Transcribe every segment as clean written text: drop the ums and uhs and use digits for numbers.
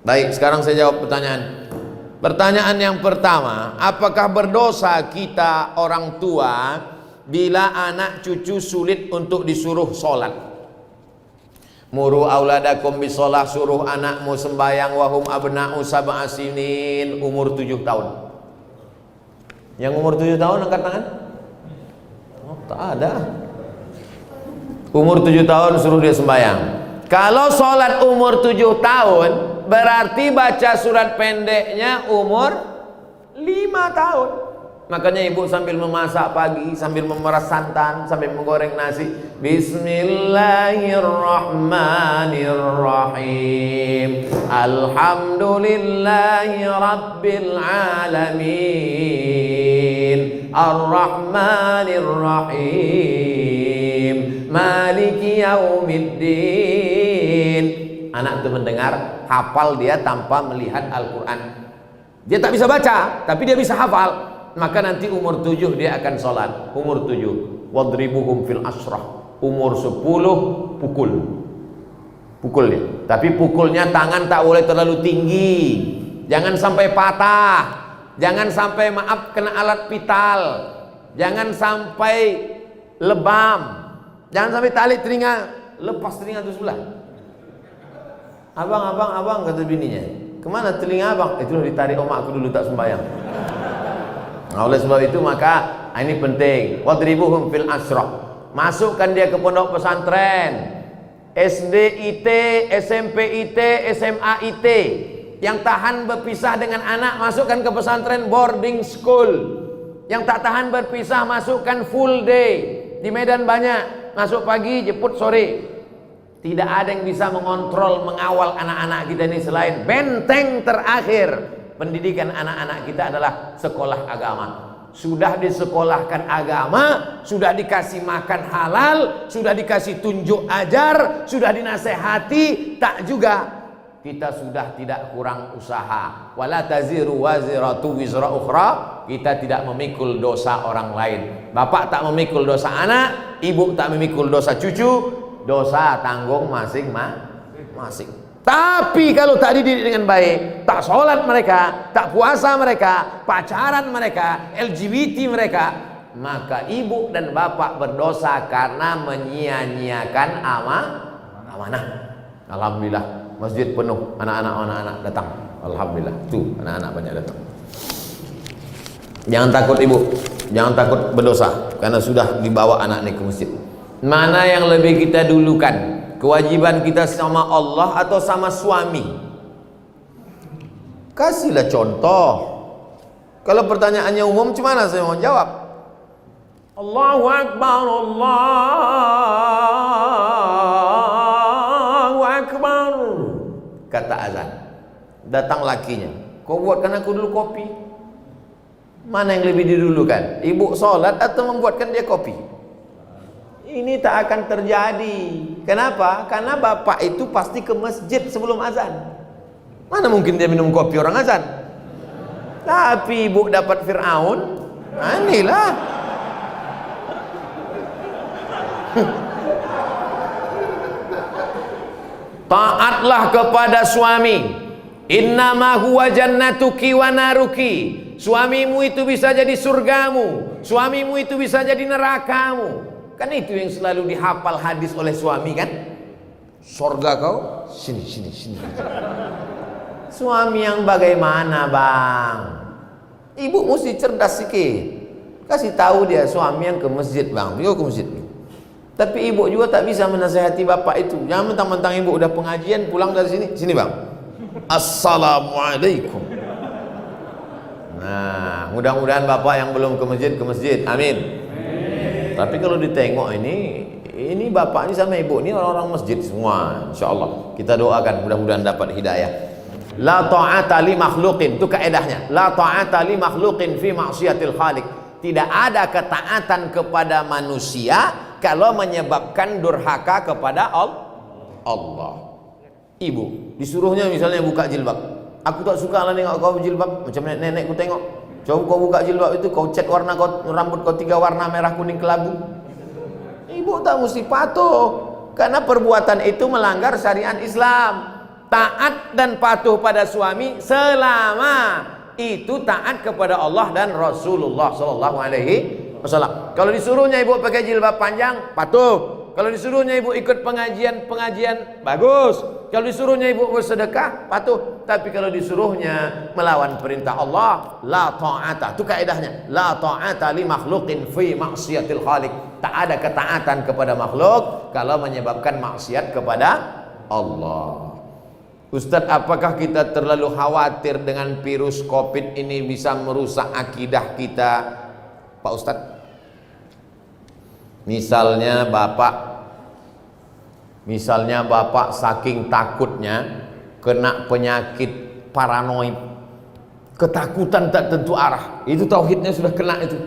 Baik, sekarang saya jawab pertanyaan. Pertanyaan yang pertama, apakah berdosa kita orang tua bila anak cucu sulit untuk disuruh sholat? Muru auladakum bisolah, suruh anakmu sembahyang wahum abna'u sab'a sinin, umur 7 tahun. Yang umur 7 tahun angkat tangan? Oh, tak ada. Umur 7 tahun suruh dia sembahyang. Kalau sholat umur 7 tahun, berarti baca surat pendeknya umur 5 tahun. Makanya ibu sambil memasak pagi, sambil memeras santan, sambil menggoreng nasi, Bismillahirrahmanirrahim, Alhamdulillahi Rabbil Alamin, Ar-Rahmanirrahim, Maliki Yaumiddin. Anak itu mendengar, hafal dia tanpa melihat Al-Quran. Dia tak bisa baca, tapi dia bisa hafal. Maka nanti umur 7 dia akan sholat. Umur 7, wadribuhum fil asrah. Umur 10 pukul dia. Tapi pukulnya tangan tak boleh terlalu tinggi, jangan sampai patah, jangan sampai maaf kena alat vital, jangan sampai lebam, jangan sampai tali telinga, lepas telinga itu sebelah. Abang, kata bininya, kemana telinga abang? Itulah ditarik omakku dulu tak sembahyang. Nah, oleh sebab itu maka ini penting. Wadribuhum fil asrah. Masukkan dia ke pondok pesantren, SD IT, SMP IT, SMA IT. Yang tahan berpisah dengan anak, masukkan ke pesantren boarding school. Yang tak tahan berpisah, masukkan full day. Di Medan banyak, masuk pagi, jemput sore. Tidak ada yang bisa mengontrol, mengawal anak-anak kita ini selain benteng terakhir pendidikan anak-anak kita adalah sekolah agama. Sudah disekolahkan agama, sudah dikasih makan halal, sudah dikasih tunjuk ajar, sudah dinasehati, tak juga kita sudah tidak kurang usaha. Wala taziru waziratu wizra ukhra, kita tidak memikul dosa orang lain. Bapak tak memikul dosa anak, ibu tak memikul dosa cucu, dosa tanggung masing-masing. Tapi kalau tak dididik dengan baik, tak sholat mereka, tak puasa mereka, pacaran mereka, LGBT mereka, maka ibu dan bapak berdosa karena menyia-nyiakan amanah. Alhamdulillah, masjid penuh, anak-anak datang. Alhamdulillah, tuh anak-anak banyak datang. Jangan takut ibu, jangan takut berdosa karena sudah dibawa anak ini ke masjid. Mana yang lebih kita dulukan? Kewajiban kita sama Allah atau sama suami? Kasihlah contoh. Kalau pertanyaannya umum, gimana saya mau jawab? Allahu Akbar, Allahu Akbar, kata azan. Datang lakinya, kau buatkan aku dulu kopi. Mana yang lebih didulukan? Ibu sholat atau membuatkan dia kopi? Ini tak akan terjadi. Kenapa? Karena bapak itu pasti ke masjid sebelum azan. Mana mungkin dia minum kopi orang azan? Tapi ibu dapat Fir'aun, inilah. Taatlah kepada suami. Innama huwa jannatuki wa naruki. Suamimu itu bisa jadi surgamu, suamimu itu bisa jadi nerakamu. Kan itu yang selalu dihafal hadis oleh suami kan? Surga kau, sini. Suami yang bagaimana bang? Ibu mesti cerdas sikit. Kasih tahu dia suami yang ke masjid bang, dia ke masjid. Tapi ibu juga tak bisa menasihati bapak itu. Jangan mentang-mentang ibu udah pengajian pulang dari sini bang. Assalamualaikum. Nah, mudah-mudahan bapak yang belum ke masjid, amin. Tapi kalau ditengok ini bapak ini sama ibu ini orang-orang masjid semua, insyaallah. Kita doakan mudah-mudahan dapat hidayah. La ta'ata li makhluqin, itu kaedahnya. La ta'ata li makhluqin fi ma'siyatil khaliq. Tidak ada ketaatan kepada manusia kalau menyebabkan durhaka kepada Allah. Ibu disuruhnya misalnya buka jilbab. Aku tak suka lah tengok kau berjilbab, macam nenek ku tengok. Coba kau buka jilbab itu, kau cat warna kau, rambut kau 3 warna, merah, kuning, kelabu. Ibu tak mesti patuh, karena perbuatan itu melanggar syariat Islam. taat dan patuh pada suami selama itu taat kepada Allah dan Rasulullah Sallallahu Alaihi Wasallam. Kalau disuruhnya ibu pakai jilbab panjang, patuh. Kalau disuruhnya ibu ikut pengajian, bagus. Kalau disuruhnya ibu bersedekah, patuh. Tapi kalau disuruhnya melawan perintah Allah, la ta'ata. Itu kaidahnya. La ta'ata li makhluqin fi maksiatil khaliq. Tak ada ketaatan kepada makhluk kalau menyebabkan maksiat kepada Allah. Ustadz, apakah kita terlalu khawatir dengan virus COVID ini bisa merusak akidah kita, Pak Ustadz? Misalnya bapak saking takutnya kena penyakit paranoid, ketakutan tak tentu arah, itu tauhidnya sudah kena itu.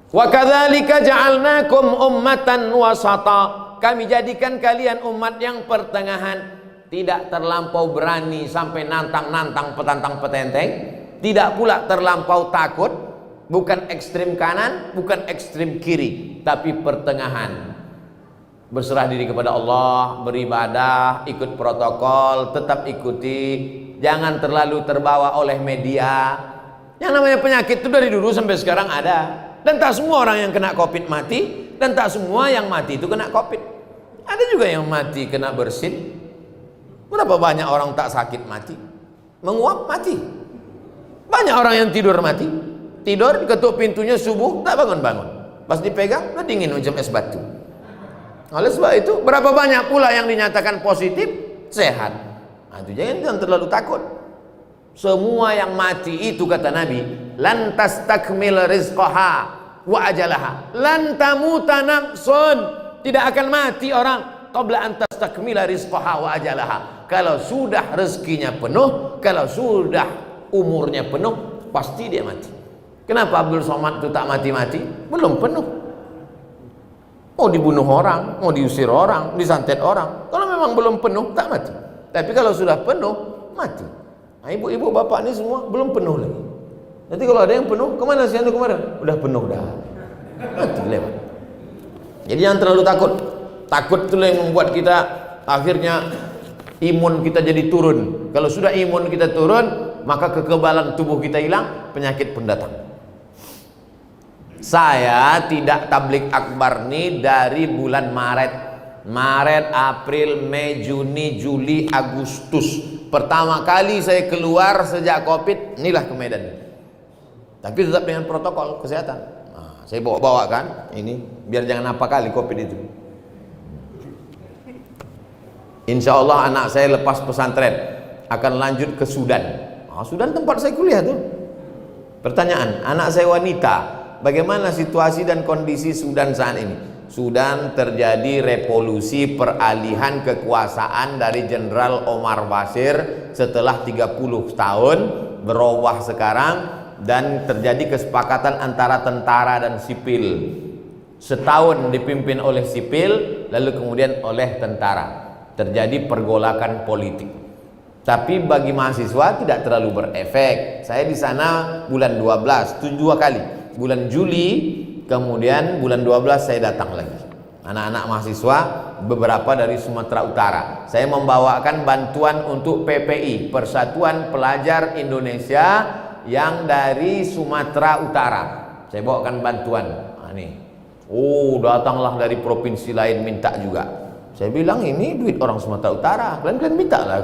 Wa kadzalika ja'alnakum ummatan wasata, kami jadikan kalian umat yang pertengahan, tidak terlampau berani sampai nantang-nantang petantang petenteng, tidak pula terlampau takut, bukan ekstrim kanan, bukan ekstrim kiri, tapi pertengahan. Berserah diri kepada Allah, beribadah, ikut protokol, tetap ikuti, jangan terlalu terbawa oleh media. Yang namanya penyakit itu dari dulu sampai sekarang ada, dan tak semua orang yang kena COVID mati, dan tak semua yang mati itu kena COVID. Ada juga yang mati kena bersin. Berapa banyak orang tak sakit mati, menguap mati. Banyak orang yang tidur mati, tidur ketuk pintunya subuh tak bangun-bangun, pas dipegang udah dingin macam es batu. Oleh sebab itu berapa banyak pula yang dinyatakan positif sehat. Nah, itu jangan terlalu takut. Semua yang mati itu kata Nabi, lan tastakmil rizqaha wa ajalaha, lan tamuta nafsun, tidak akan mati orang qabla an tastakmila rizqaha wa ajalaha. Kalau sudah rezekinya penuh, kalau sudah umurnya penuh, pasti dia mati. Kenapa Abdul Somad itu tak mati-mati? Belum penuh. Mau dibunuh orang, mau diusir orang, disantet orang. Kalau memang belum penuh, tak mati. Tapi kalau sudah penuh, mati. Nah, ibu-ibu, bapak ini semua belum penuh lagi. Nanti kalau ada yang penuh, kemana si anu kemarin? Udah penuh dah. Mati lewat. Jadi jangan terlalu takut. Takut itulah yang membuat kita akhirnya imun kita jadi turun. Kalau sudah imun kita turun, maka kekebalan tubuh kita hilang, penyakit pun datang. Saya tidak tablik akbar nih dari bulan Maret, April, Mei, Juni, Juli, Agustus. Pertama kali saya keluar sejak COVID, inilah ke Medan. Tapi tetap dengan protokol kesehatan. Nah, saya bawa-bawa kan ini, biar jangan apa kali COVID itu. Insya Allah anak saya lepas pesantren akan lanjut ke Sudan. Sudan tempat saya kuliah tuh. Pertanyaan, anak saya wanita, bagaimana situasi dan kondisi Sudan saat ini? Sudan terjadi revolusi peralihan kekuasaan dari Jenderal Omar Bashir setelah 30 tahun berubah sekarang, dan terjadi kesepakatan antara tentara dan sipil. Setahun dipimpin oleh sipil, lalu kemudian oleh tentara. Terjadi pergolakan politik. Tapi bagi mahasiswa tidak terlalu berefek. Saya di sana bulan 12, 2 kali. Bulan Juli, kemudian bulan 12 saya datang lagi. Anak-anak mahasiswa beberapa dari Sumatera Utara. Saya membawakan bantuan untuk PPI, Persatuan Pelajar Indonesia yang dari Sumatera Utara. Saya bawakan bantuan. Nah, nih. Datanglah dari provinsi lain minta juga. Saya bilang ini duit orang Sumatera Utara, kalian minta lah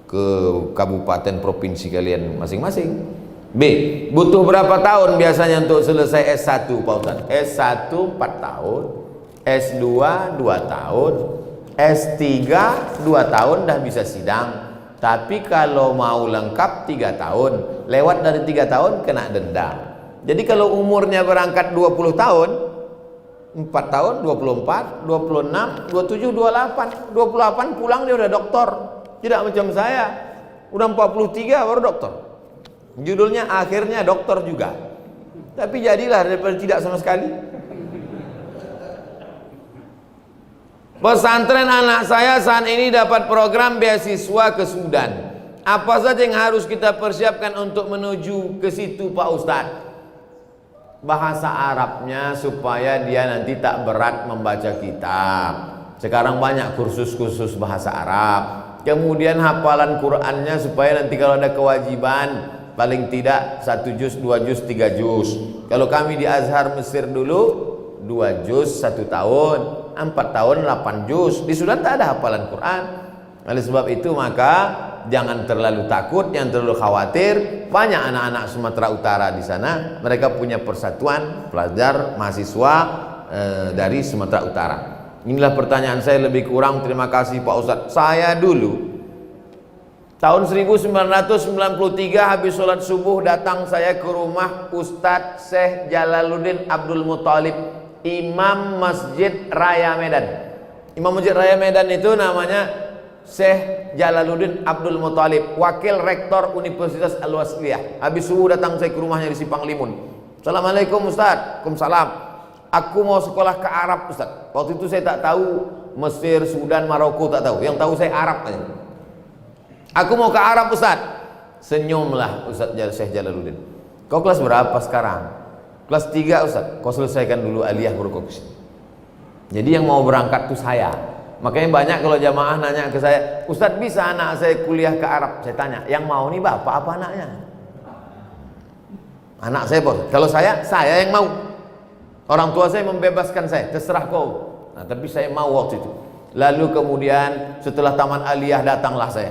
ke kabupaten provinsi kalian masing-masing. B, butuh berapa tahun biasanya untuk selesai S1 Pak Ustaz? S1 4 tahun, S2 2 tahun, S3 2 tahun dah bisa sidang. Tapi kalau mau lengkap 3 tahun, lewat dari 3 tahun kena denda. Jadi kalau umurnya berangkat 20 tahun, 4 tahun, 24, 26, 27, 28 28 pulang dia udah doktor. Tidak macam saya, udah 43 baru doktor. Judulnya akhirnya doktor juga. Tapi jadilah daripada tidak sama sekali. Pesantren anak saya saat ini dapat program beasiswa ke Sudan. Apa saja yang harus kita persiapkan untuk menuju ke situ Pak Ustadz? Bahasa Arabnya supaya dia nanti tak berat membaca kitab. Sekarang banyak kursus-kursus bahasa Arab. Kemudian hafalan Qur'annya supaya nanti kalau ada kewajiban paling tidak 1 juz, 2 juz, 3 juz. Kalau kami di Azhar Mesir dulu 2 juz 1 tahun, 4 tahun 8 juz. Di Sudan tak ada hafalan Quran. Oleh sebab itu maka jangan terlalu takut, jangan terlalu khawatir. Banyak anak-anak Sumatera Utara di sana, mereka punya persatuan pelajar mahasiswa dari Sumatera Utara. Inilah pertanyaan saya lebih kurang. Terima kasih Pak Ustadz. Saya dulu tahun 1993 habis sholat subuh datang saya ke rumah Ustadz Syekh Jalaluddin Abdul Muthalib, Imam Masjid Raya Medan. Imam Masjid Raya Medan itu namanya Syekh Jalaluddin Abdul Muthalib, wakil rektor Universitas Al-Wasliyah. Habis subuh datang saya ke rumahnya di Simpang Limun. Assalamualaikum Ustaz. Waalaikumsalam. Aku mau sekolah ke Arab Ustaz. Waktu itu saya tak tahu Mesir, Sudan, Maroko, tak tahu. Yang tahu saya Arab aja. Aku mau ke Arab Ustaz. Senyumlah Ustaz Syekh Jalaluddin. Kau kelas berapa sekarang? Kelas 3 Ustaz. Kau selesaikan dulu aliyah baru kau kesini. Jadi yang mau berangkat itu saya. Makanya banyak kalau jamaah nanya ke saya, Ustadz bisa anak saya kuliah ke Arab? Saya tanya, yang mau nih bapak apa anaknya? Anak saya bos. Kalau saya yang mau. Orang tua saya membebaskan saya, terserah kau. Nah, tapi saya mau waktu itu. Lalu kemudian setelah taman aliyah datanglah saya.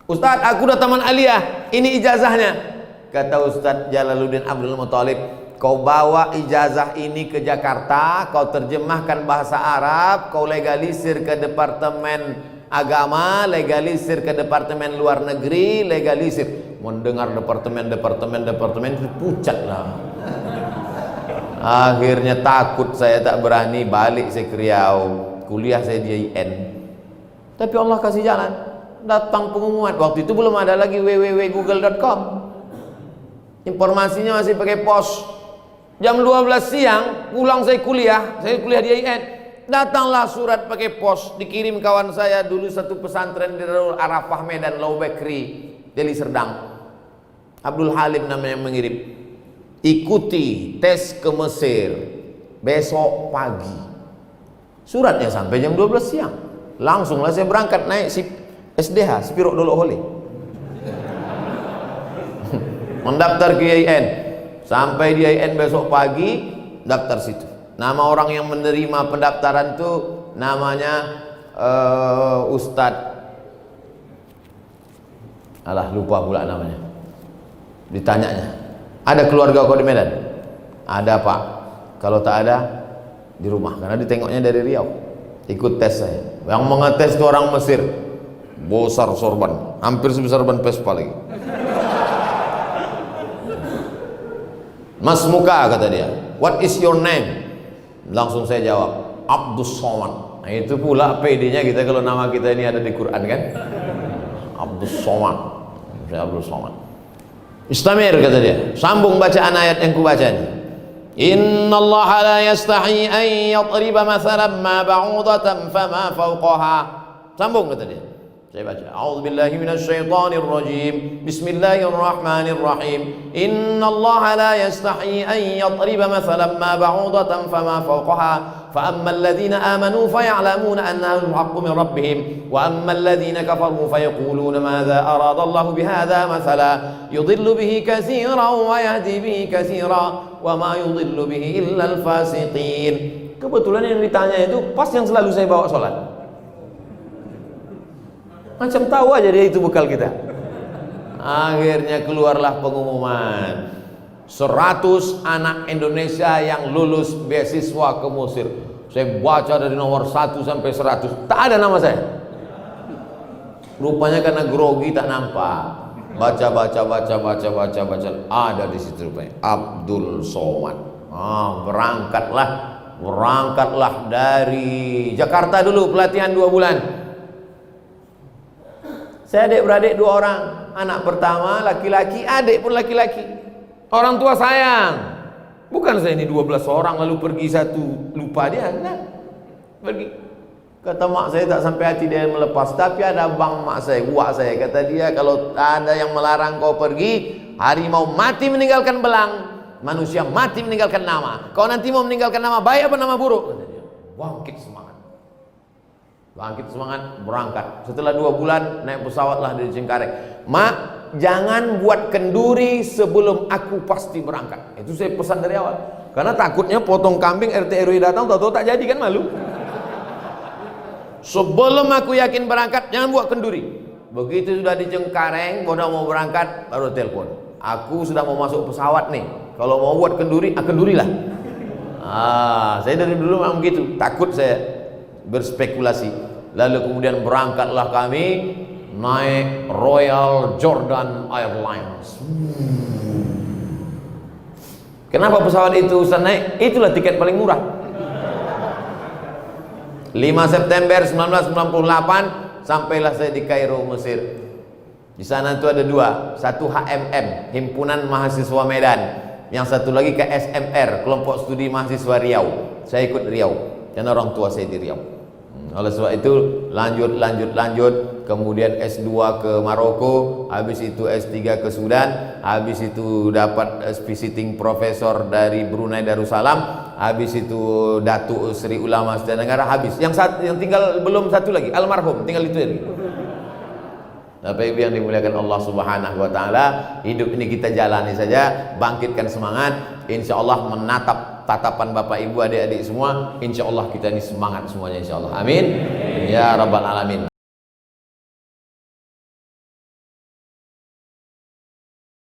Ustadz, aku udah taman aliyah, ini ijazahnya. Kata Ustadz Jalaluddin Abdul Muthalib, kau bawa ijazah ini ke Jakarta, kau terjemahkan bahasa Arab, kau legalisir ke Departemen Agama, legalisir ke Departemen Luar Negeri, legalisir. Mendengar departemen itu pucat lah. Akhirnya takut saya, tak berani balik saya ke Riau. Kuliah saya di IN. Tapi Allah kasih jalan. Datang pengumuman. Waktu itu belum ada lagi www.google.com. Informasinya masih pakai pos. Jam 12 siang pulang saya kuliah di IN. Datanglah surat pakai pos, dikirim kawan saya dulu satu pesantren di Darul Arafah Medan, Lau Bekri, Deli Serdang. Abdul Halim namanya yang mengirim. Ikuti tes ke Mesir besok pagi. Suratnya sampai jam 12 siang. Langsunglah saya berangkat naik SDH, Spiro Dolo Hole. Mendaftar ke IN. Sampai di IN besok pagi, daftar situ. Nama orang yang menerima pendaftaran itu namanya Ustadz. Alah, lupa pula namanya. Ditanyanya, ada keluarga kau di Medan? Ada Pak. Kalau tak ada, di rumah. Karena ditengoknya dari Riau. Ikut tes saya. Yang mengetes itu orang Mesir. Besar sorban, hampir sebesar ban Vespa lagi. Mas muka, kata dia, what is your name? Langsung saya jawab, Abdus Somad. Nah, itu pula PD-nya kita kalau nama kita ini ada di Quran kan. Abdus Somad. Saya Abdus Somad. Istamir, kata dia, sambung bacaan ayat yang kubaca ini. Innallaha la yastahi an yadriba mathalan ma ba'udatan fama fawqaha. Sambung, kata dia. Saya baca, a'udzubillahi minasyaitonir rajim. Bismillahirrahmanirrahim. Innallaha la yastahi an yadriba mathalan ma ba'udatan fama fawqaha. Fa ammal ladzina amanu faya'lamuna annahu al-haqqu min rabbihim wa ammal ladzina kafaru fayaquluna madza arada Allahu bihadza mathala yudhillu bihi katsiran wa yahdi bihi katsiran wa ma yudhillu bihi illa al-fasiqin. Kebetulan yang ditanya itu pas yang selalu saya bawa salat. Macam tahu aja dia itu bekal kita. Akhirnya keluarlah pengumuman 100 anak Indonesia yang lulus beasiswa ke Mesir. Saya baca dari nomor 1 sampai 100, tak ada nama saya. Rupanya karena grogi tak nampak. Baca, ada di situ rupanya Abdul Somad. Berangkatlah dari Jakarta dulu, pelatihan 2 bulan. Saya adik-beradik 2 orang. Anak pertama laki-laki, adik pun laki-laki. Orang tua sayang. Bukan saya ini 12 orang lalu pergi satu, lupa dia. Nah, pergi. Kata mak saya tak sampai hati dia melepas. Tapi ada bang mak saya, buat saya. Kata dia, kalau ada yang melarang kau pergi, harimau mati meninggalkan belang, manusia mati meninggalkan nama. Kau nanti mau meninggalkan nama baik apa nama buruk? Kata dia. Bangkit semangat. Bangkit semangat, berangkat. Setelah 2 bulan naik pesawatlah dari Cengkareng. Mak, jangan buat kenduri sebelum aku pasti berangkat. Itu saya pesan dari awal. Karena takutnya potong kambing RT RW datang, tahu-tahu tak jadi kan, malu. Sebelum aku yakin berangkat, jangan buat kenduri. Begitu sudah di Cengkareng, udah mau berangkat, baru telepon. Aku sudah mau masuk pesawat nih. Kalau mau buat kenduri, kendurilah. Saya dari dulu memang begitu. Takut saya berspekulasi. Lalu kemudian berangkatlah kami naik Royal Jordan Airlines. Kenapa pesawat itu Ustaz naik? Itulah tiket paling murah. 5 September 1998 sampailah saya di Kairo, Mesir. Di sana itu ada 2, satu HMM, Himpunan Mahasiswa Medan, yang satu lagi ke SMR, Kelompok Studi Mahasiswa Riau. Saya ikut Riau, karena orang tua saya di Riau. Oleh sebab itu lanjut, kemudian S2 ke Maroko, habis itu S3 ke Sudan, habis itu dapat visiting profesor dari Brunei Darussalam, habis itu Datuk Sri Ulama Setenggara, habis. Yang tinggal belum satu lagi, almarhum, tinggal itu lagi. Bapak Ibu yang dimuliakan Allah Subhanahu wa taala, hidup ini kita jalani saja, bangkitkan semangat, insyaallah menatap tatapan Bapak Ibu, adik-adik semua, insyaallah kita ini semangat semuanya insyaallah. Amin. Ya rabbal alamin.